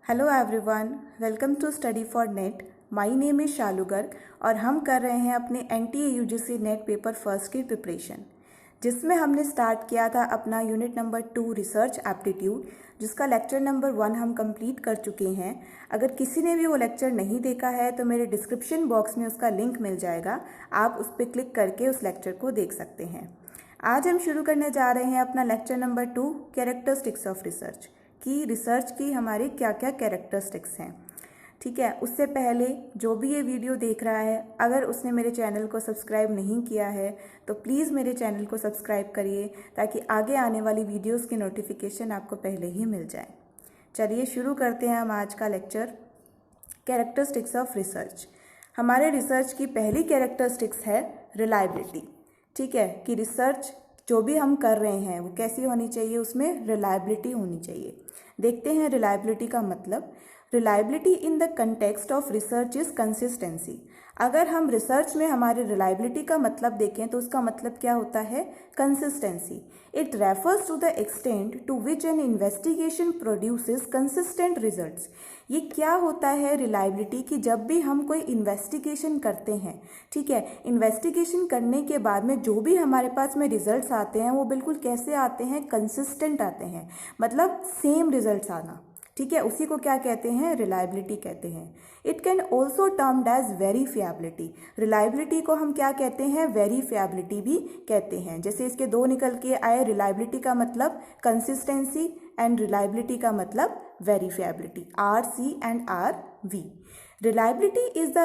Hello everyone, welcome to study for NET. My name is Shalu Garg और हम कर रहे हैं अपने NTA UGC NET paper first की प्रिपरेशन, जिसमें हमने स्टार्ट किया था अपना यूनिट नंबर 2 रिसर्च एप्टीट्यूड, जिसका लेक्चर नंबर 1 हम कंप्लीट कर चुके हैं। अगर किसी ने भी वो लेक्चर नहीं देखा है तो मेरे डिस्क्रिप्शन बॉक्स में उसका लिंक मिल जाएगा, आप उस पर क्लिक करके उस लेक्चर को देख सकते हैं। आज हम शुरू करने जा रहे हैं अपना lecture number 2 characteristics of research कि रिसर्च की हमारी क्या क्या कैरेक्टरिस्टिक्स हैं। ठीक है, उससे पहले जो भी ये वीडियो देख रहा है, अगर उसने मेरे चैनल को सब्सक्राइब नहीं किया है तो प्लीज़ मेरे चैनल को सब्सक्राइब करिए ताकि आगे आने वाली वीडियोस की नोटिफिकेशन आपको पहले ही मिल जाए। चलिए शुरू करते हैं हम आज का लेक्चर, कैरेक्टरिस्टिक्स ऑफ रिसर्च। हमारे रिसर्च की पहली कैरेक्टरिस्टिक्स है रिलायबिलिटी। ठीक है, कि रिसर्च जो भी हम कर रहे हैं वो कैसी होनी चाहिए, उसमें रिलायबिलिटी होनी चाहिए। देखते हैं रिलायबिलिटी का मतलब। Reliability in the context of research is consistency. अगर हम रिसर्च में हमारे रिलायबिलिटी का मतलब देखें तो उसका मतलब क्या होता है, consistency. It refers to the extent to which an investigation produces consistent results. ये क्या होता है रिलायबिलिटी की, जब भी हम कोई इन्वेस्टिगेशन करते हैं, ठीक है, इन्वेस्टिगेशन करने के बाद में जो भी हमारे पास में रिजल्ट्स आते हैं वो बिल्कुल कैसे आते हैं, कंसिस्टेंट आते हैं, मतलब सेम रिजल्ट्स आना। ठीक है, उसी को क्या कहते हैं, रिलायबिलिटी कहते हैं। It can also termed as verifiability. Reliability को हम क्या कहते हैं, वेरीफिएबिलिटी भी कहते हैं। जैसे इसके दो निकल के आए, रिलायबिलिटी का मतलब कंसिस्टेंसी एंड रिलायबिलिटी का मतलब वेरीफिएबिलिटी, RC and RV। Reliability is the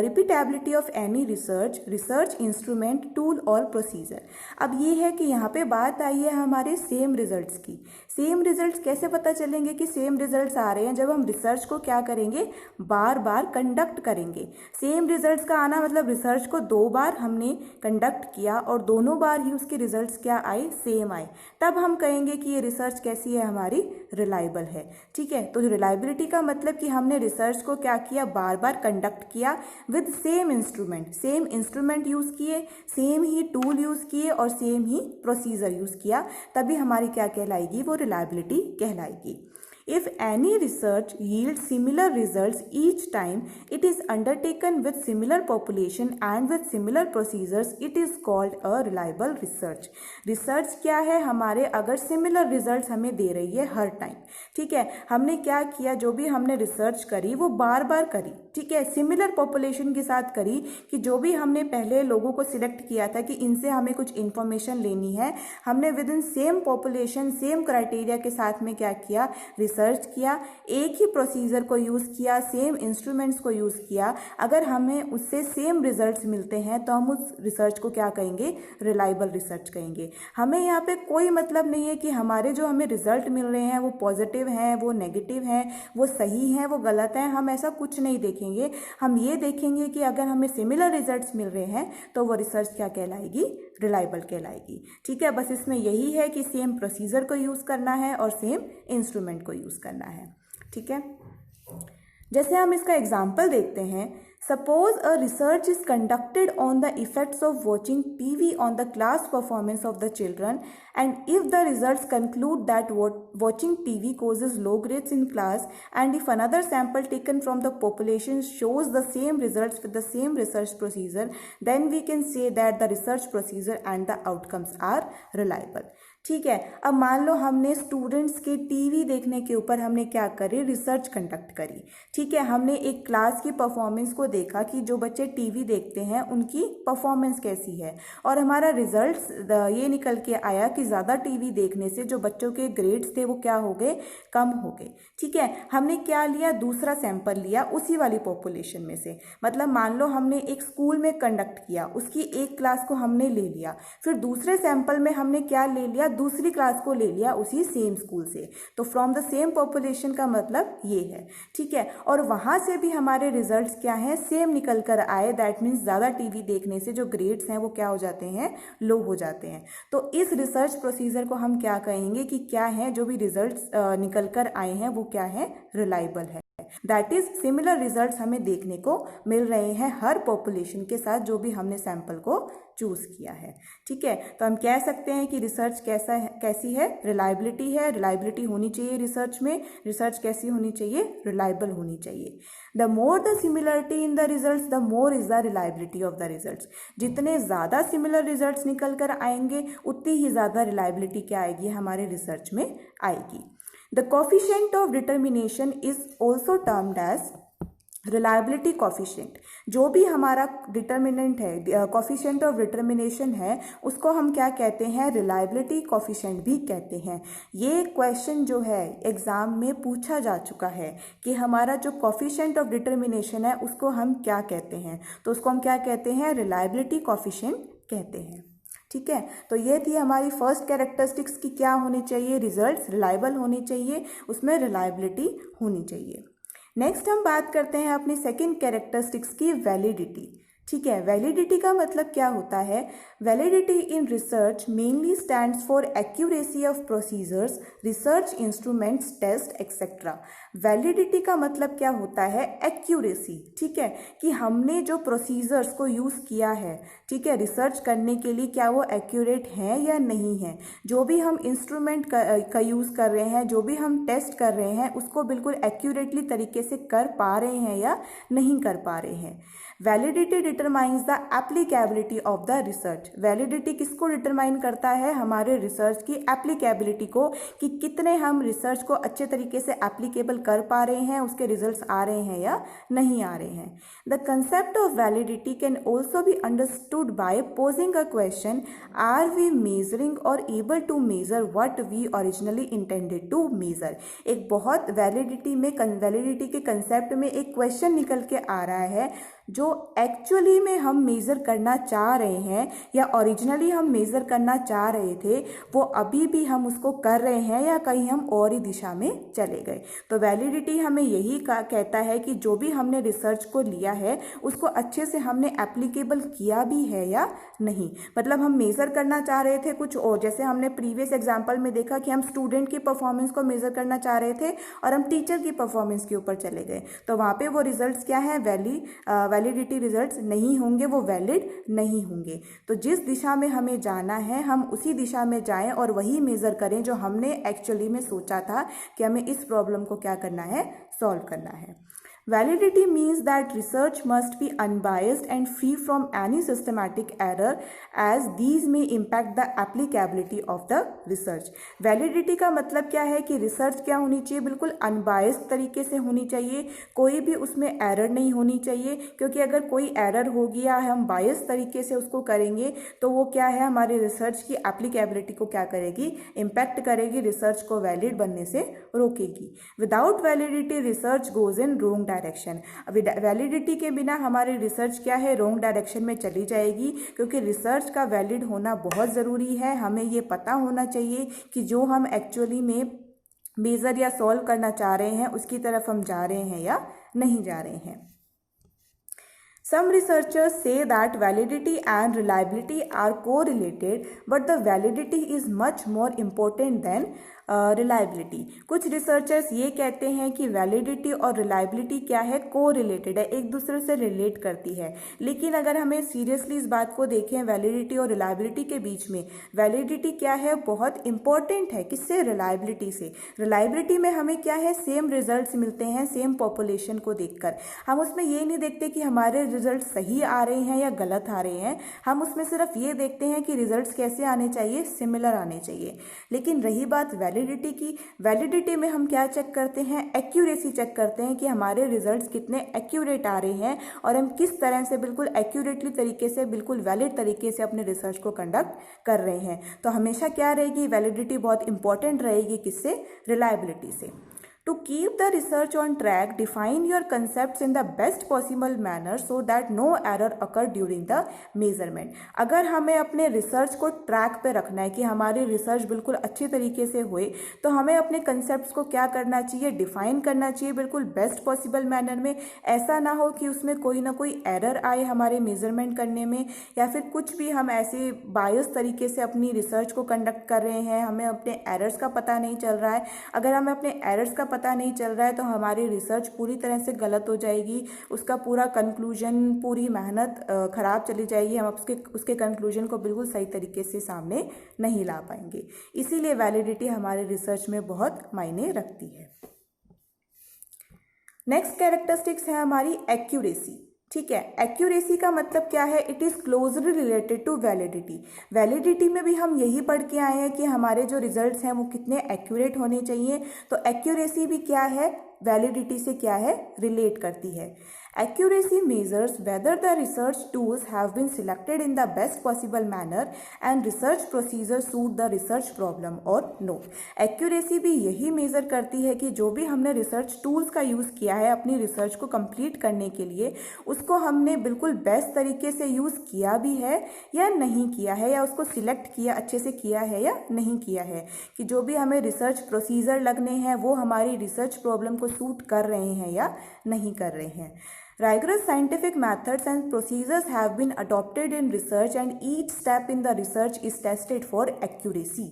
repeatability of any research instrument, tool और procedure। अब ये है कि यहाँ पे बात आई है हमारे सेम रिजल्ट्स की। सेम रिजल्ट्स कैसे पता चलेंगे कि सेम रिजल्ट्स आ रहे हैं, जब हम रिसर्च को क्या करेंगे, बार बार कंडक्ट करेंगे। सेम रिजल्ट्स का आना मतलब रिसर्च को 2 बार हमने कंडक्ट किया और दोनों बार ही उसके रिजल्ट्स क्या आए, सेम आए, तब हम कहेंगे कि ये रिसर्च कैसी है, हमारी रिलायबल है। ठीक है, तो रिलायबिलिटी का मतलब कि हमने रिसर्च को क्या किया, बार बार कंडक्ट किया विद सेम इंस्ट्रूमेंट यूज किए, सेम ही टूल यूज किए और सेम ही प्रोसीजर यूज किया, तभी हमारी क्या कहलाएगी, वो रिलायबिलिटी कहलाएगी। If any research yields similar results each time it is undertaken with similar population and with similar procedures, it is called a reliable research। Research क्या है हमारे, अगर सिमिलर रिजल्ट्स हमें दे रही है हर टाइम, ठीक है, हमने क्या किया, जो भी हमने रिसर्च करी वो बार बार करी, ठीक है, सिमिलर पॉपुलेशन के साथ करी, कि जो भी हमने पहले लोगों को सिलेक्ट किया था कि इनसे हमें कुछ इन्फॉर्मेशन लेनी है, हमने with in same population same criteria के साथ में क्या किया, रिसर्च किया, एक ही प्रोसीजर को यूज़ किया, सेम इंस्ट्रूमेंट्स को यूज़ किया। अगर हमें उससे सेम रिजल्ट्स मिलते हैं तो हम उस रिसर्च को क्या कहेंगे, रिलायबल रिसर्च कहेंगे। हमें यहाँ पे कोई मतलब नहीं है कि हमारे जो हमें रिजल्ट मिल रहे हैं वो पॉजिटिव हैं, वो नेगेटिव हैं, वो सही हैं, वो गलत हैं, हम ऐसा कुछ नहीं देखेंगे। हम ये देखेंगे कि अगर हमें सिमिलर रिजल्ट्स मिल रहे हैं तो वो रिसर्च क्या कहलाएगी, रिलायबल कहलाएगी। ठीक है, बस इसमें यही है कि सेम प्रोसीजर को यूज़ करना है और सेम इंस्ट्रूमेंट को यूज़ करना है। ठीक है, जैसे हम इसका एग्जाम्पल देखते हैं। Suppose a research is conducted on the effects of watching TV on the class performance of the children, and if the results conclude that watching TV causes low grades in class, and if another sample taken from the population shows the same results with the same research procedure, then we can say that the research procedure and the outcomes are reliable। ठीक है, अब मान लो हमने students के TV देखने के ऊपर हमने क्या करी, रिसर्च कंडक्ट करी। ठीक है, हमने एक क्लास की परफॉर्मेंस को देखा कि जो बच्चे टीवी देखते हैं उनकी परफॉर्मेंस कैसी है, और हमारा रिजल्ट्स ये निकल के आया कि ज़्यादा टीवी देखने से जो बच्चों के ग्रेड्स थे वो क्या हो गए, कम हो गए। ठीक है, हमने क्या लिया, दूसरा सैंपल लिया उसी वाली पॉपुलेशन में से, मतलब मान लो हमने एक स्कूल में कंडक्ट किया, उसकी एक क्लास को हमने ले लिया, फिर दूसरे सैंपल में हमने क्या ले लिया, दूसरी क्लास को ले लिया उसी सेम स्कूल से, तो फ्रॉम द सेम पॉपुलेशन का मतलब ये है। ठीक है, और वहाँ से भी हमारे रिजल्ट्स क्या हैं, सेम निकल कर आए। दैट मीन्स ज़्यादा टीवी देखने से जो ग्रेड्स हैं वो क्या हो जाते हैं, लो हो जाते हैं। तो इस रिसर्च प्रोसीजर को हम क्या कहेंगे कि क्या है, जो भी रिजल्ट्स निकल कर आए हैं वो क्या है, रिलायबल है। दैट इज सिमिलर रिजल्ट्स हमें देखने को मिल रहे हैं हर पॉपुलेशन के साथ जो भी हमने सैंपल को चूज किया है। ठीक है, तो हम कह सकते हैं कि रिसर्च कैसी है, रिलायबिलिटी है, रिलायबिलिटी होनी चाहिए रिसर्च में। रिसर्च कैसी होनी चाहिए, रिलायबल होनी चाहिए। The more the similarity in the results the more is the reliability of the results. जितने ज़्यादा सिमिलर रिजल्ट्स निकल कर आएंगे उतनी ही ज़्यादा रिलायबिलिटी क्या आएगी, हमारे रिसर्च में आएगी। The coefficient of determination is also termed as reliability coefficient. जो भी हमारा डिटर्मिनेंट है, कोफिशिएंट ऑफ डिटर्मिनेशन है, उसको हम क्या कहते हैं, रिलायबिलिटी कोफिशिएंट भी कहते हैं। ये क्वेश्चन जो है एग्जाम में पूछा जा चुका है कि हमारा जो कोफिशिएंट ऑफ डिटर्मिनेशन है उसको हम क्या कहते हैं, तो उसको हम क्या कहते हैं, रिलायबिलिटी कोफिशिएंट कहते हैं। ठीक है, तो ये थी हमारी फर्स्ट कैरेक्टरिस्टिक्स की क्या होनी चाहिए, रिजल्ट्स रिलायबल होनी चाहिए, उसमें रिलायबिलिटी होनी चाहिए। नेक्स्ट हम बात करते हैं अपनी सेकंड कैरेक्टरिस्टिक्स की, वैलिडिटी। ठीक है, वैलिडिटी का मतलब क्या होता है, validity in research mainly stands for accuracy of procedures, research instruments, test etcetera. Validity का मतलब क्या होता है, एक्यूरेसी। ठीक है, कि हमने जो प्रोसीजर्स को यूज़ किया है, ठीक है, रिसर्च करने के लिए क्या वो एक्यूरेट हैं या नहीं है। जो भी हम इंस्ट्रूमेंट का यूज़ कर रहे हैं, जो भी हम टेस्ट कर रहे हैं, उसको बिल्कुल एक्यूरेटली तरीके से कर पा रहे हैं या नहीं कर पा रहे हैं। Validity determines the applicability of the research. Validity किसको डिटरमाइन करता है, हमारे रिसर्च की एप्लीकेबिलिटी को, कि कितने हम रिसर्च को अच्छे तरीके से एप्लीकेबल कर पा रहे हैं, उसके रिजल्ट्स आ रहे हैं या नहीं आ रहे हैं। The concept of validity can also be understood by posing a question, are we measuring और able to measure what we originally intended to measure. एक बहुत वैलिडिटी के कंसेप्ट में एक क्वेश्चन निकल के आ रहा है जो एक्चुअली में हम मेज़र करना चाह रहे हैं या ओरिजिनली हम मेज़र करना चाह रहे थे, वो अभी भी हम उसको कर रहे हैं या कहीं हम और ही दिशा में चले गए। तो वैलिडिटी हमें यही कहता है कि जो भी हमने रिसर्च को लिया है उसको अच्छे से हमने एप्लीकेबल किया भी है या नहीं। मतलब हम मेज़र करना चाह रहे थे कुछ और, जैसे हमने प्रीवियस एग्जाम्पल में देखा कि हम स्टूडेंट की परफॉर्मेंस को मेज़र करना चाह रहे थे और हम टीचर की परफॉर्मेंस के ऊपर चले गए, तो वहाँ पे वो रिजल्ट्स क्या है, वैलिडिटी रिजल्ट्स नहीं होंगे, वो वैलिड नहीं होंगे। तो जिस दिशा में हमें जाना है हम उसी दिशा में जाएं और वही मेज़र करें जो हमने एक्चुअली में सोचा था कि हमें इस प्रॉब्लम को क्या करना है, सॉल्व करना है। Validity means that research must be unbiased and free from any systematic error as these may impact the applicability of the research. Validity का मतलब क्या है कि रिसर्च क्या होनी चाहिए, बिल्कुल अनबायस्ड तरीके से होनी चाहिए, कोई भी उसमें एरर नहीं होनी चाहिए, क्योंकि अगर कोई एरर होगी या हम बायस तरीके से उसको करेंगे तो वो क्या है, हमारे रिसर्च की एप्लीकेबिलिटी को क्या करेगी, इम्पैक्ट करेगी, रिसर्च को वैलिड बनने से रोकेगी। Without validity research goes in wrong direction. अभी वैलिडिटी के बिना हमारी रिसर्च क्या है, रोंग डायरेक्शन में चली जाएगी, क्योंकि रिसर्च का वैलिड होना बहुत ज़रूरी है। हमें ये पता होना चाहिए कि जो हम एक्चुअली में मेजर या सॉल्व करना चाह रहे हैं उसकी तरफ हम जा रहे हैं या नहीं जा रहे हैं। Some researchers say that validity and reliability are correlated, but the validity is much more important than reliability. कुछ रिसर्चर्स ये कहते हैं कि वैलिडिटी और रिलायबिलिटी क्या है, कोरिलेटेड है, एक दूसरे से रिलेट करती है। लेकिन अगर हमें सीरियसली इस बात को देखें, वैलिडिटी और रिलायबिलिटी के बीच में वैलिडिटी क्या है, बहुत इंपॉर्टेंट है। किससे, रिलायबिलिटी से। रिलायबिलिटी में हमें क्या है, सेम रिजल्ट्स मिलते हैं सेम पॉपुलेशन को देखकर। हम उसमें ये नहीं देखते कि हमारे रिजल्ट सही आ रहे हैं या गलत आ रहे हैं, हम उसमें सिर्फ ये देखते हैं कि रिजल्ट्स कैसे आने चाहिए, सिमिलर आने चाहिए। लेकिन रही बात वैलिडिटी की, वैलिडिटी में हम क्या चेक करते हैं, एक्यूरेसी चेक करते हैं कि हमारे रिजल्ट्स कितने एक्यूरेट आ रहे हैं और हम किस तरह से बिल्कुल एक्यूरेटली तरीके से, बिल्कुल वैलिड तरीके से अपने रिसर्च को कंडक्ट कर रहे हैं। तो हमेशा क्या रहेगी, वैलिडिटी बहुत इंपॉर्टेंट रहेगी, किससे, रिलायबिलिटी से। To keep the research on track, define your concepts in the best possible manner so that no error occur during the measurement. अगर हमें अपने रिसर्च को ट्रैक पे रखना है कि हमारी रिसर्च बिल्कुल अच्छी तरीके से होए, तो हमें अपने कंसेप्ट्स को क्या करना चाहिए, डिफाइन करना चाहिए बिल्कुल बेस्ट पॉसिबल मैनर में। ऐसा ना हो कि उसमें कोई ना कोई एरर आए हमारे मेजरमेंट करने में, या फिर कुछ भी हम ऐसे बायस तरीके से अपनी रिसर्च को कंडक्ट कर रहे हैं, हमें अपने एरर्स का पता नहीं चल रहा है। अगर हमें अपने एरर्स का पता नहीं चल रहा है तो हमारी रिसर्च पूरी तरह से गलत हो जाएगी, उसका पूरा कंक्लूजन, पूरी मेहनत खराब चली जाएगी, हम उसके कंक्लूजन को बिल्कुल सही तरीके से सामने नहीं ला पाएंगे। इसीलिए वैलिडिटी हमारे रिसर्च में बहुत मायने रखती है। नेक्स्ट कैरेक्टरिस्टिक्स है हमारी एक्यूरेसी। ठीक है, एक्यूरेसी का मतलब क्या है? It is closely related to validity. Validity में भी हम यही पढ़ के आए हैं कि हमारे जो रिजल्ट्स हैं वो कितने एक्यूरेट होने चाहिए, तो एक्यूरेसी भी क्या है? वैलिडिटी से क्या है? रिलेट करती है। Accuracy measures whether the research tools have been selected in the best possible manner and research procedures suit the research problem or no. Accuracy भी यही मेज़र करती है कि जो भी हमने रिसर्च टूल्स का यूज़ किया है अपनी रिसर्च को कंप्लीट करने के लिए, उसको हमने बिल्कुल बेस्ट तरीके से यूज़ किया भी है या नहीं किया है, या उसको सिलेक्ट किया, अच्छे से किया है या नहीं किया है, कि जो भी हमें रिसर्च प्रोसीजर लगने हैं वो हमारी रिसर्च प्रॉब्लम को सूट कर रहे हैं या नहीं कर रहे हैं। Rigorous scientific methods and procedures have been adopted in research and each step in the research is tested for accuracy.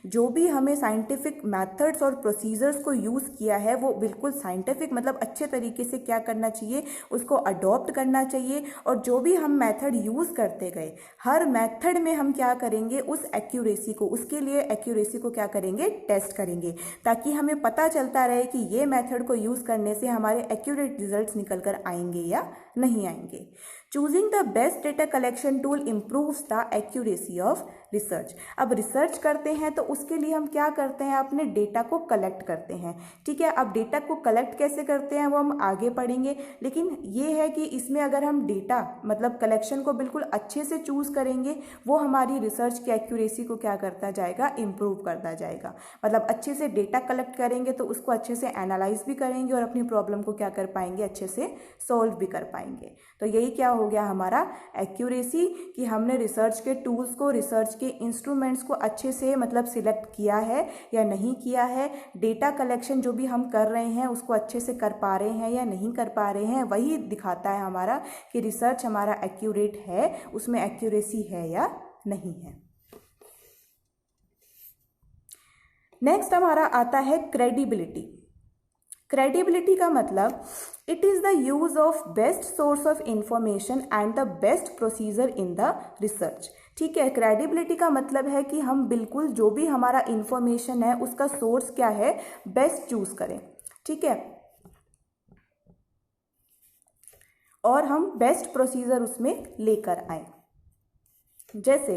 जो भी हमें साइंटिफिक मेथड्स और प्रोसीजर्स को यूज़ किया है वो बिल्कुल साइंटिफिक, मतलब अच्छे तरीके से क्या करना चाहिए, उसको अडॉप्ट करना चाहिए। और जो भी हम मेथड यूज़ करते गए, हर मेथड में हम क्या करेंगे, उस एक्यूरेसी को, उसके लिए एक्यूरेसी को क्या करेंगे, टेस्ट करेंगे, ताकि हमें पता चलता रहे कि ये मेथड को यूज़ करने से हमारे एक्यूरेट रिजल्ट्स निकल कर आएंगे या नहीं आएंगे। Choosing the best data collection tool improves the accuracy of research. अब रिसर्च करते हैं तो उसके लिए हम क्या करते हैं, अपने डेटा को कलेक्ट करते हैं। ठीक है, अब डेटा को कलेक्ट कैसे करते हैं वो हम आगे पढ़ेंगे, लेकिन ये है कि इसमें अगर हम डेटा मतलब कलेक्शन को बिल्कुल अच्छे से चूज़ करेंगे, वो हमारी रिसर्च की एक्यूरेसी को क्या करता जाएगा, इम्प्रूव करता जाएगा। मतलब अच्छे से डेटा कलेक्ट करेंगे तो उसको अच्छे से एनालाइज भी करेंगे और अपनी प्रॉब्लम को क्या कर पाएंगे, अच्छे से सॉल्व भी कर पाएंगे। तो यही क्या हो गया हमारा एक्यूरेसी, कि हमने रिसर्च के टूल्स को, रिसर्च के इंस्ट्रूमेंट्स को अच्छे से मतलब सिलेक्ट किया है या नहीं किया है, डेटा कलेक्शन जो भी हम कर रहे हैं उसको अच्छे से कर पा रहे हैं या नहीं कर पा रहे हैं, वही दिखाता है हमारा कि रिसर्च हमारा एक्यूरेट है, उसमें एक्यूरेसी है या नहीं है। नेक्स्ट हमारा आता है क्रेडिबिलिटी। क्रेडिबिलिटी का मतलब it is the use of best source of information and the best procedure in the research. ठीक है, क्रेडिबिलिटी का मतलब है कि हम बिल्कुल जो भी हमारा इंफॉर्मेशन है उसका सोर्स क्या है, बेस्ट चूज़ करें। ठीक है, और हम बेस्ट प्रोसीजर उसमें लेकर आए। जैसे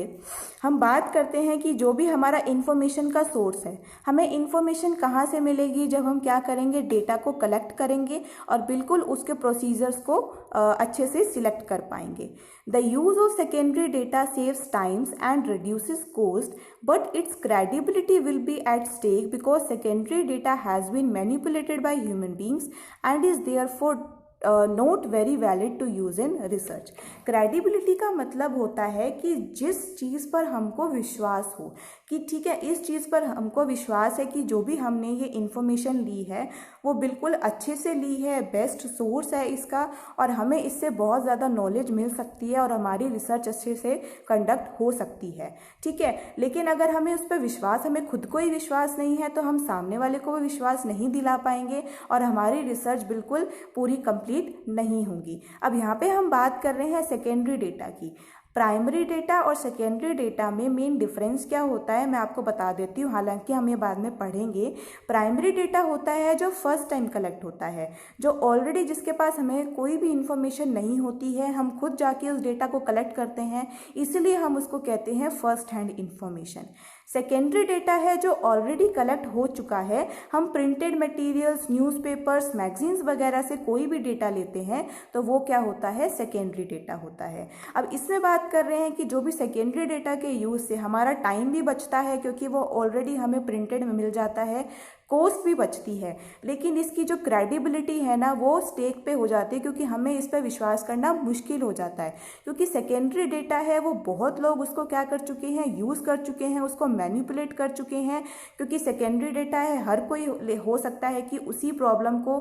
हम बात करते हैं कि जो भी हमारा इन्फॉर्मेशन का सोर्स है, हमें इन्फॉर्मेशन कहाँ से मिलेगी, जब हम क्या करेंगे, डेटा को कलेक्ट करेंगे और बिल्कुल उसके प्रोसीजर्स को अच्छे से सिलेक्ट कर पाएंगे। The use of secondary data saves times and reduces cost, but its credibility will be at stake because secondary data has been manipulated by human beings and is therefore not very valid to use in research. Credibility का मतलब होता है कि जिस चीज़ पर हमको विश्वास हो कि ठीक है, इस चीज़ पर हमको विश्वास है कि जो भी हमने ये इन्फॉर्मेशन ली है वो बिल्कुल अच्छे से ली है, बेस्ट सोर्स है इसका, और हमें इससे बहुत ज़्यादा नॉलेज मिल सकती है और हमारी रिसर्च अच्छे से कंडक्ट हो सकती है। ठीक है, लेकिन अगर हमें उस पर विश्वास, हमें खुद को ही विश्वास नहीं है, तो हम सामने वाले को भी विश्वास नहीं दिला पाएंगे और हमारी रिसर्च बिल्कुल पूरी कंप्लीट नहीं होगी। अब यहाँ पे हम बात कर रहे हैं सेकेंडरी डेटा की। प्राइमरी डेटा और सेकेंडरी डेटा में मेन डिफरेंस क्या होता है मैं आपको बता देती हूँ, हालांकि हम ये बाद में पढ़ेंगे। प्राइमरी डेटा होता है जो फर्स्ट टाइम कलेक्ट होता है, जो ऑलरेडी जिसके पास हमें कोई भी इंफॉर्मेशन नहीं होती है, हम खुद जाके उस डेटा को कलेक्ट करते हैं, इसलिए हम उसको कहते हैं first hand information. Secondary data है जो ऑलरेडी कलेक्ट हो चुका है, हम प्रिंटेड मटेरियल्स, न्यूज़पेपर्स, मैगजीन्स वगैरह से कोई भी डेटा लेते हैं तो वो क्या होता है, सेकेंडरी डेटा होता है। अब इसमें बात कर रहे हैं कि जो भी सेकेंडरी डेटा के यूज़ से हमारा टाइम भी बचता है क्योंकि वो ऑलरेडी हमें प्रिंटेड में मिल जाता है, कॉस्ट भी बचती है, लेकिन इसकी जो क्रेडिबिलिटी है ना वो स्टेक पे हो जाती है क्योंकि हमें इस पर विश्वास करना मुश्किल हो जाता है, क्योंकि सेकेंडरी डेटा है वो बहुत लोग उसको क्या कर चुके हैं, यूज़ कर चुके हैं, उसको मैनिपुलेट कर चुके हैं। क्योंकि सेकेंडरी डेटा है, हर कोई हो सकता है कि उसी प्रॉब्लम को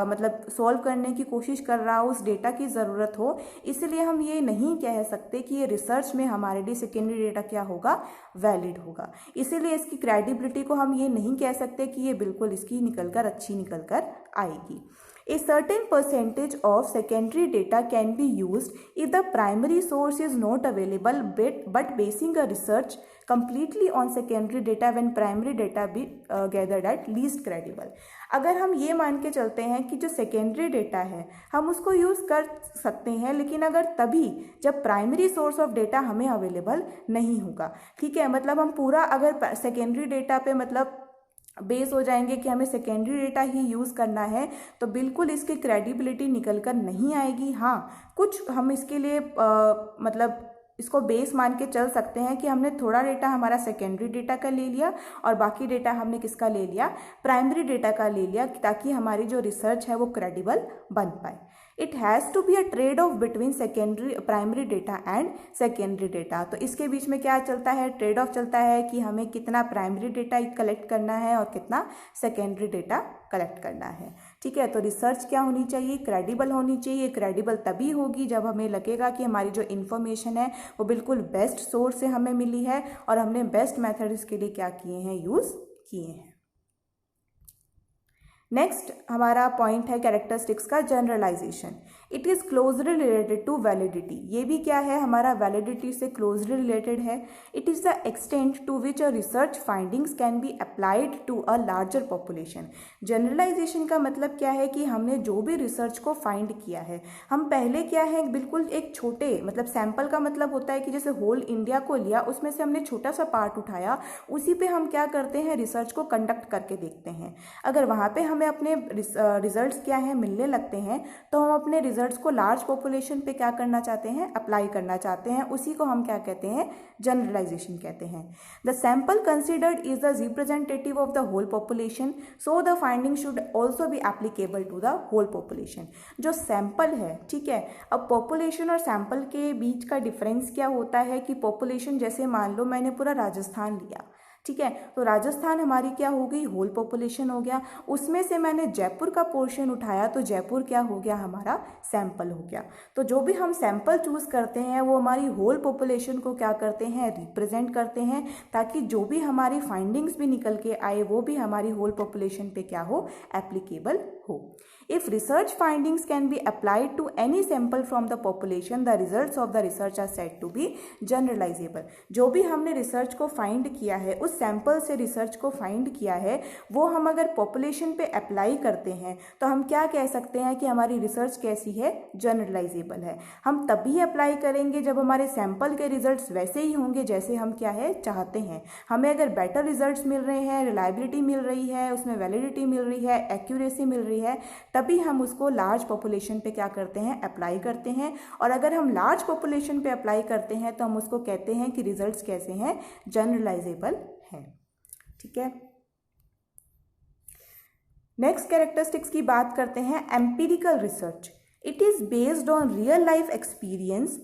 मतलब सॉल्व करने की कोशिश कर रहा हो, उस डेटा की ज़रूरत हो, इसलिए हम ये नहीं कह सकते कि ये रिसर्च में हमारे लिए सेकेंडरी डेटा क्या होगा, वैलिड होगा। इसीलिए इसकी क्रेडिबिलिटी को हम ये नहीं कह सकते कि ये बिल्कुल इसकी अच्छी निकल कर आएगी। A certain percentage of secondary data can be used if the primary source is not available, but basing a research completely on secondary data when primary data be gathered at least credible। अगर हम ये मान के चलते हैं कि जो secondary data है हम उसको यूज़ कर सकते हैं, लेकिन अगर तभी जब प्राइमरी सोर्स ऑफ डेटा हमें अवेलेबल नहीं होगा, ठीक है। मतलब हम पूरा अगर सेकेंडरी डेटा पे मतलब बेस हो जाएंगे कि हमें सेकेंडरी डेटा ही यूज़ करना है, तो बिल्कुल इसकी क्रेडिबिलिटी निकल कर नहीं आएगी। हाँ, कुछ हम इसके लिए मतलब इसको बेस मान के चल सकते हैं कि हमने थोड़ा डेटा हमारा सेकेंडरी डेटा का ले लिया और बाकी डेटा हमने किसका ले लिया, प्राइमरी डेटा का ले लिया, ताकि हमारी जो रिसर्च है वो क्रेडिबल बन पाए। It has to be a trade off between primary data and secondary data. तो इसके बीच में क्या चलता है, ट्रेड ऑफ चलता है कि हमें कितना प्राइमरी डेटा कलेक्ट करना है और कितना सेकेंडरी डेटा कलेक्ट करना है, ठीक है। तो रिसर्च क्या होनी चाहिए, क्रेडिबल होनी चाहिए। क्रेडिबल तभी होगी जब हमें लगेगा कि हमारी जो इन्फॉर्मेशन है वो बिल्कुल बेस्ट सोर्स से हमें मिली है और हमने बेस्ट मेथड इसके लिए क्या किए हैं, यूज़ किए हैं। नेक्स्ट हमारा पॉइंट है कैरेक्टरिस्टिक्स का generalization. It is closely related to validity. ये भी क्या है, हमारा वैलिडिटी से क्लोजली रिलेटेड है। It is the extent to which a research findings can be applied to a larger population. Generalization का मतलब क्या है कि हमने जो भी रिसर्च को फाइंड किया है, हम पहले क्या है बिल्कुल एक छोटे मतलब सैंपल का मतलब होता है कि जैसे होल इंडिया को लिया, उसमें से हमने छोटा सा पार्ट उठाया, उसी पे हम क्या करते हैं, रिसर्च को कंडक्ट करके देखते हैं। अगर वहाँ पे हमें अपने रिजल्ट्स क्या है मिलने लगते हैं, तो हम अपने रिजल्ट्स को लार्ज पॉपुलेशन पे क्या करना चाहते हैं, अप्लाई करना चाहते हैं। उसी को हम क्या कहते हैं, जनरलाइजेशन कहते हैं। The sample considered is the representative of the whole population, so the finding should also be applicable to the whole population. जो सैंपल है, ठीक है, अब पॉपुलेशन और सैंपल के बीच का डिफरेंस क्या होता है कि पॉपुलेशन, जैसे मान लो मैंने पूरा राजस्थान लिया, ठीक है, तो राजस्थान हमारी क्या हो गई, होल पॉपुलेशन हो गया। उसमें से मैंने जयपुर का पोर्शन उठाया, तो जयपुर क्या हो गया, हमारा सैंपल हो गया। तो जो भी हम सैंपल चूज करते हैं वो हमारी होल पॉपुलेशन को क्या करते हैं, रिप्रेजेंट करते हैं, ताकि जो भी हमारी फाइंडिंग्स भी निकल के आए वो भी हमारी होल पॉपुलेशन पे क्या हो, एप्लीकेबल हो। If research findings can be applied to any sample from the population, the results of the research are said to be generalizable। जो भी हमने रिसर्च को फाइंड किया है, उस सैंपल से रिसर्च को फाइंड किया है, वो हम अगर पॉपुलेशन पे अप्लाई करते हैं तो हम क्या कह सकते हैं कि हमारी रिसर्च कैसी है, जनरलाइजेबल है। हम तभी अप्लाई करेंगे जब हमारे सैंपल के रिजल्ट्स वैसे ही होंगे जैसे हम क्या है चाहते हैं। हमें अगर बेटर रिजल्ट्स मिल रहे हैं, रिलायबिलिटी मिल रही है, उसमें वैलिडिटी मिल रही है, एक्यूरेसी मिल रही है, तभी हम उसको लार्ज पॉपुलेशन पे क्या करते हैं, अप्लाई करते हैं। और अगर हम लार्ज पॉपुलेशन पे अप्लाई करते हैं तो हम उसको कहते हैं कि रिजल्ट्स कैसे हैं, जनरलाइजेबल हैं, ठीक है। नेक्स्ट कैरेक्टरिस्टिक्स की बात करते हैं, empirical research. It is based on real life experience,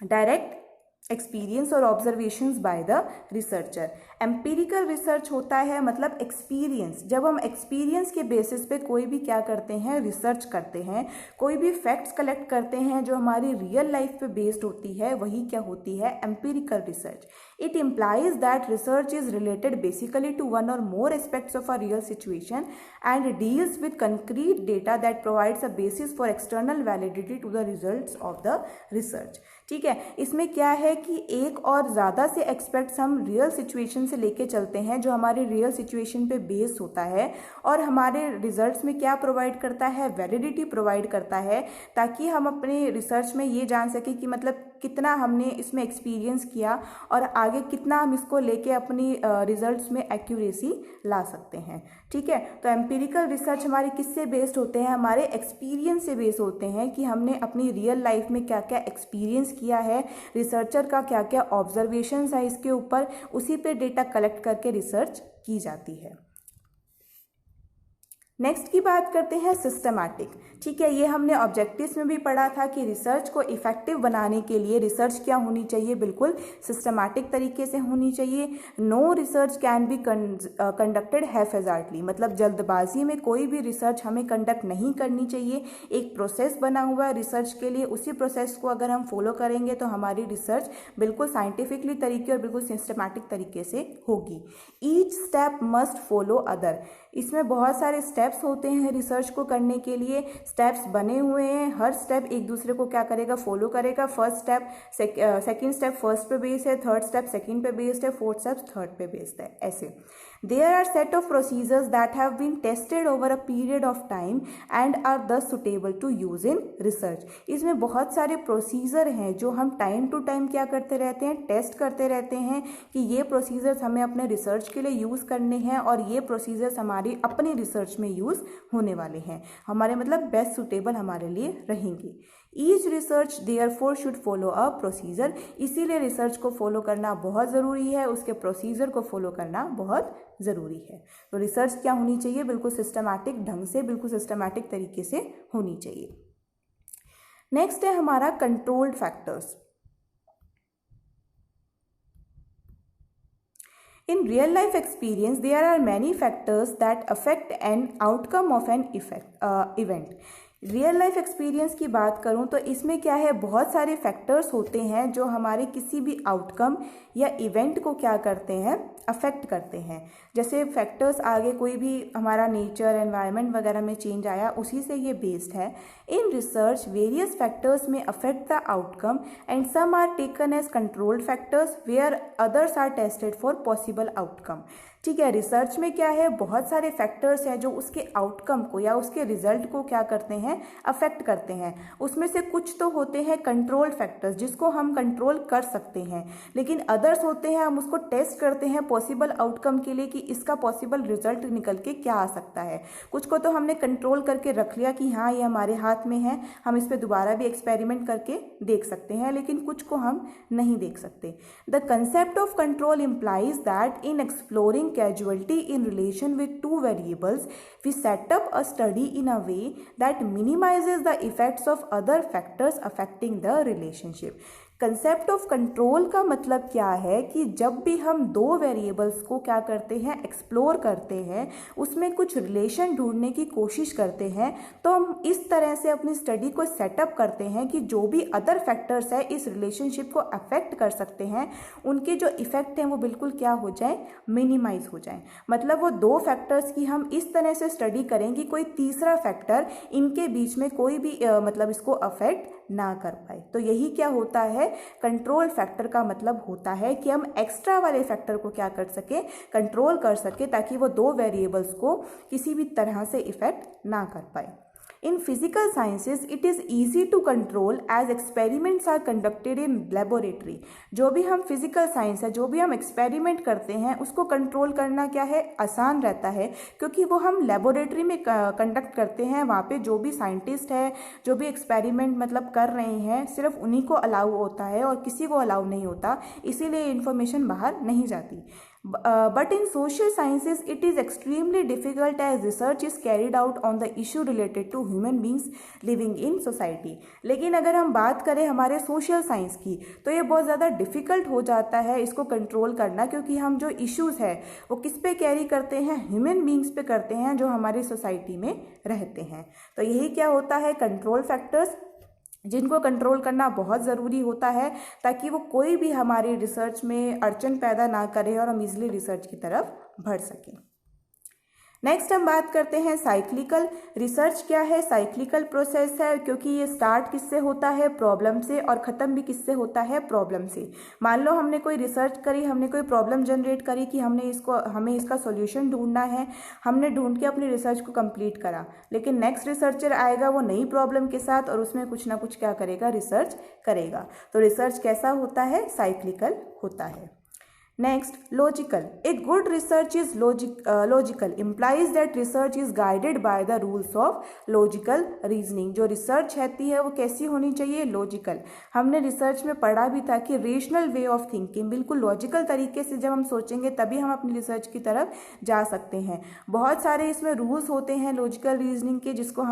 direct experience और observations by the researcher. Empirical research होता है मतलब एक्सपीरियंस, जब हम एक्सपीरियंस के बेसिस पे कोई भी क्या करते हैं, रिसर्च करते हैं, कोई भी फैक्ट्स कलेक्ट करते हैं जो हमारी रियल लाइफ पे बेस्ड होती है, वही क्या होती है, empirical research. It implies that research is related basically to one और more aspects of a real situation and deals with concrete data that provides a basis for external validity to the results of the research, ठीक है। इसमें क्या है कि एक और ज़्यादा से एक्सपेक्ट्स हम रियल सिचुएशन से लेके चलते हैं जो हमारे रियल सिचुएशन पे बेस होता है, और हमारे रिजल्ट्स में क्या प्रोवाइड करता है, वैलिडिटी प्रोवाइड करता है, ताकि हम अपने रिसर्च में ये जान सकें कि मतलब कितना हमने इसमें एक्सपीरियंस किया और आगे कितना हम इसको लेके अपनी रिजल्ट्स में एक्यूरेसी ला सकते हैं, ठीक है। तो एम्पिरिकल रिसर्च हमारे किससे बेस्ड होते हैं, हमारे एक्सपीरियंस से बेस्ड होते हैं कि हमने अपनी रियल लाइफ में क्या क्या एक्सपीरियंस किया है, रिसर्चर का क्या क्या ऑब्जर्वेशंस है इसके ऊपर, उसी पे डेटा कलेक्ट करके रिसर्च की जाती है। नेक्स्ट की बात करते हैं सिस्टमैटिक। ठीक है, ये हमने ऑब्जेक्टिव्स में भी पढ़ा था कि रिसर्च को इफेक्टिव बनाने के लिए रिसर्च क्या होनी चाहिए, बिल्कुल सिस्टमैटिक तरीके से होनी चाहिए। No research can be conducted haphazardly, मतलब जल्दबाजी में कोई भी रिसर्च हमें कंडक्ट नहीं करनी चाहिए। एक प्रोसेस बना हुआ है रिसर्च के लिए, उसी प्रोसेस को अगर हम फॉलो करेंगे तो हमारी रिसर्च बिल्कुल साइंटिफिकली तरीके और बिल्कुल सिस्टमैटिक तरीके से होगी। Each step must follow other, इसमें बहुत सारे स्टेप्स होते हैं रिसर्च को करने के लिए, स्टेप्स बने हुए हैं, हर स्टेप एक दूसरे को क्या करेगा, फॉलो करेगा। First step second step first पे बेस्ड है, थर्ड स्टेप सेकंड पे बेस्ड है, फोर्थ स्टेप थर्ड पे बेस्ड है, ऐसे। There are set of procedures that have been tested over a period of time and are thus suitable to use in research। इसमें बहुत सारे procedure हैं जो हम टाइम टू टाइम क्या करते रहते हैं, टेस्ट करते रहते हैं कि ये प्रोसीजर्स हमें अपने रिसर्च के लिए यूज़ करने हैं और ये प्रोसीजर्स हमारी अपनी रिसर्च में यूज़ होने वाले हैं, हमारे मतलब बेस्ट सुटेबल हमारे लिए रहेंगे। Each research therefore should follow a procedure, इसीलिए रिसर्च को फॉलो करना बहुत ज़रूरी है, उसके प्रोसीजर को फॉलो करना बहुत ज़रूरी है। तो रिसर्च क्या होनी चाहिए, बिल्कुल सिस्टमैटिक ढंग से, बिल्कुल सिस्टमैटिक तरीके से होनी चाहिए। नेक्स्ट है हमारा controlled factors. In real life experience, there are many factors that affect an outcome of an event। Real life experience की बात करूं तो इसमें क्या है, बहुत सारे फैक्टर्स होते हैं जो हमारे किसी भी आउटकम या इवेंट को क्या करते हैं, अफेक्ट करते हैं। जैसे फैक्टर्स आगे कोई भी हमारा नेचर एनवायरनमेंट वगैरह में चेंज आया, उसी से ये बेस्ड है। In research various factors may affect the outcome and some are taken as controlled factors where others are tested for possible outcome. ठीक है, रिसर्च में क्या है, बहुत सारे फैक्टर्स हैं जो उसके आउटकम को या उसके रिजल्ट को क्या करते हैं, अफेक्ट करते हैं। उसमें से कुछ तो होते हैं कंट्रोल्ड फैक्टर्स जिसको हम कंट्रोल कर सकते हैं, लेकिन अदर्स होते हैं हम उसको टेस्ट करते हैं पॉसिबल आउटकम के लिए कि इसका पॉसिबल रिजल्ट निकल के क्या आ सकता है। कुछ को तो हमने कंट्रोल करके रख लिया कि हाँ ये हमारे हाथ में है, हम इस पर दोबारा भी एक्सपेरिमेंट करके देख सकते हैं, लेकिन कुछ को हम नहीं देख सकते। The concept of control implies that in exploring causality in relation with two variables, we set up a study in a way that minimizes the effects of other factors affecting the relationship। Concept of control का मतलब क्या है कि जब भी हम दो variables को क्या करते हैं, एक्सप्लोर करते हैं, उसमें कुछ रिलेशन ढूंढने की कोशिश करते हैं, तो हम इस तरह से अपनी स्टडी को सेटअप करते हैं कि जो भी अदर फैक्टर्स है इस रिलेशनशिप को अफेक्ट कर सकते हैं, उनके जो इफेक्ट हैं वो बिल्कुल क्या हो जाए, मिनिमाइज हो जाए। मतलब वो दो फैक्टर्स की हम इस तरह से स्टडी करें कि कोई तीसरा फैक्टर इनके बीच में कोई भी मतलब इसको अफेक्ट ना कर पाए। तो यही क्या होता है, कंट्रोल फैक्टर का मतलब होता है कि हम एक्स्ट्रा वाले फैक्टर को क्या कर सके, कंट्रोल कर सके, ताकि वो दो वेरिएबल्स को किसी भी तरह से इफेक्ट ना कर पाए। In physical sciences, it is easy to control as experiments are conducted in laboratory। जो भी हम फिजिकल साइंस है, जो भी हम एक्सपेरिमेंट करते हैं, उसको कंट्रोल करना क्या है, आसान रहता है, क्योंकि वो हम लेबोरेटरी में कंडक्ट करते हैं। वहाँ पे जो भी साइंटिस्ट है, जो भी एक्सपेरिमेंट मतलब कर रहे हैं, सिर्फ उन्हीं को अलाउ होता है और किसी को अलाउ नहीं होता, इसीलिए इन्फॉर्मेशन बाहर नहीं जाती। But in social sciences it is extremely difficult as research is carried out on the issue related to human beings living in society। लेकिन अगर हम बात करें हमारे सोशल साइंस की, तो ये बहुत ज़्यादा डिफ़िकल्ट हो जाता है इसको कंट्रोल करना, क्योंकि हम जो इश्यूज़ है वो किस पे कैरी करते हैं, ह्यूमन बींग्स पे करते हैं जो हमारी सोसाइटी में रहते हैं। तो यही क्या होता है, कंट्रोल फैक्टर्स, जिनको कंट्रोल करना बहुत ज़रूरी होता है, ताकि वो कोई भी हमारी रिसर्च में अड़चन पैदा ना करे और हम इजीली रिसर्च की तरफ बढ़ सकें। नेक्स्ट हम बात करते हैं साइक्लिकल। रिसर्च क्या है, साइक्लिकल प्रोसेस है, क्योंकि ये स्टार्ट किससे होता है, प्रॉब्लम से, और ख़त्म भी किससे होता है, प्रॉब्लम से। मान लो हमने कोई रिसर्च करी, हमने कोई प्रॉब्लम जनरेट करी कि हमें इसका सॉल्यूशन ढूंढना है, हमने ढूंढ के अपनी रिसर्च को कंप्लीट करा, लेकिन नेक्स्ट रिसर्चर आएगा वो नई प्रॉब्लम के साथ और उसमें कुछ ना कुछ क्या करेगा, रिसर्च करेगा। तो रिसर्च कैसा होता है, साइक्लिकल होता है। Next, logical. A good research is logical implies that research is guided by the rules of logical reasoning. जो रिसर्च रहती है वो कैसी होनी चाहिए? लॉजिकल. हमने रिसर्च में पढ़ा भी था कि रेशनल वे ऑफ थिंकिंग, बिल्कुल लॉजिकल तरीके से जब हम सोचेंगे तभी हम अपनी रिसर्च की तरफ जा सकते हैं. बहुत सारे इसमें रूल्स होते हैं लॉजिकल रीजनिंग के जिसको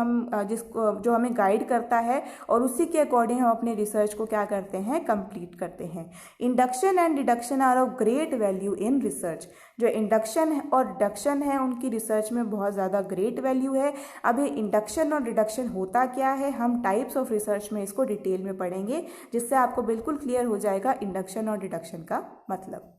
जो हमें गाइड करता है और उसी के अकॉर्डिंग हम अपनी रिसर्च को क्या करते हैं? कंप्लीट करते हैं. Induction and deduction are of great value in research. जो इंडक्शन और डिडक्शन है उनकी रिसर्च में बहुत ज़्यादा ग्रेट वैल्यू है. अब ये इंडक्शन और डिडक्शन होता क्या है, हम टाइप्स ऑफ रिसर्च में इसको डिटेल में पढ़ेंगे, जिससे आपको बिल्कुल क्लियर हो जाएगा इंडक्शन और डिडक्शन का मतलब.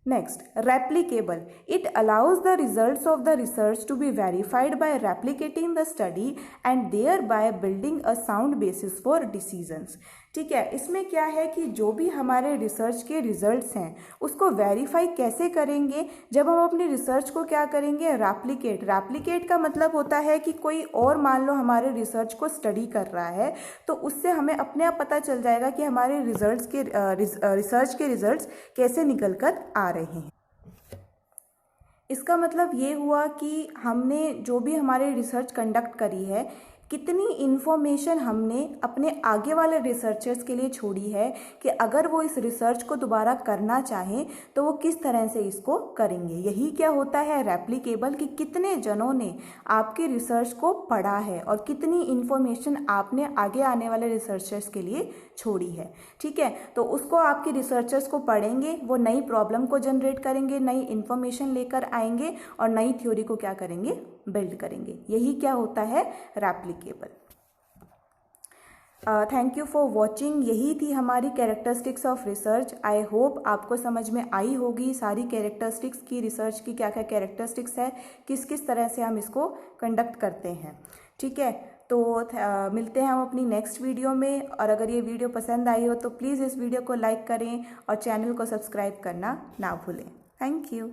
Next, replicable. It allows the results of the research to be verified by replicating the study and thereby building a sound basis for decisions. ठीक है, इसमें क्या है कि जो भी हमारे रिसर्च के रिजल्ट्स हैं उसको वेरीफाई कैसे करेंगे? जब हम अपनी रिसर्च को क्या करेंगे? रैप्लिकेट का मतलब होता है कि कोई और मान लो हमारे रिसर्च को स्टडी कर रहा है तो उससे हमें अपने आप पता चल जाएगा कि हमारे रिसर्च के रिजल्ट्स कैसे निकल कर आ रहे हैं. इसका मतलब ये हुआ कि हमने जो भी हमारे रिसर्च कंडक्ट करी है, कितनी इन्फॉर्मेशन हमने अपने आगे वाले रिसर्चर्स के लिए छोड़ी है कि अगर वो इस रिसर्च को दोबारा करना चाहें तो वो किस तरह से इसको करेंगे. यही क्या होता है रेप्लिकेबल, कि कितने जनों ने आपकी रिसर्च को पढ़ा है और कितनी इन्फॉर्मेशन आपने आगे आने वाले रिसर्चर्स के लिए छोड़ी है. ठीक है, तो उसको आपके रिसर्चर्स को पढ़ेंगे, वो नई प्रॉब्लम को जनरेट करेंगे, नई इन्फॉर्मेशन लेकर आएंगे और नई थ्योरी को क्या करेंगे? बिल्ड करेंगे. यही क्या होता है? Replicable. Thank you for watching. यही थी हमारी characteristics of research. I hope आपको समझ में आई होगी सारी कैरेक्टरिस्टिक्स की, रिसर्च की क्या क्या कैरेक्टरिस्टिक्स है, किस किस तरह से हम इसको कंडक्ट करते हैं. ठीक है, तो मिलते हैं हम अपनी नेक्स्ट वीडियो में. और अगर ये वीडियो पसंद आई हो तो प्लीज़ इस वीडियो को लाइक करें और चैनल को सब्सक्राइब करना ना भूलें. Thank you.